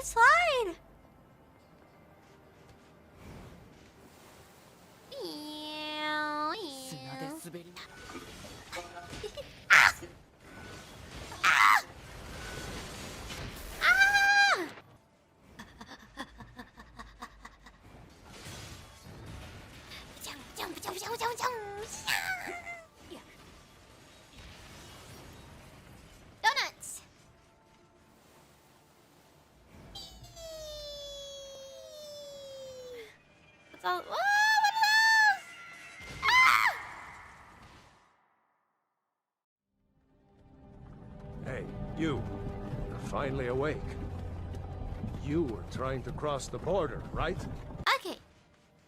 slide. Donuts. What's all? Whoa, what are those? Hey, you. You're finally awake. You were trying to cross the border, right?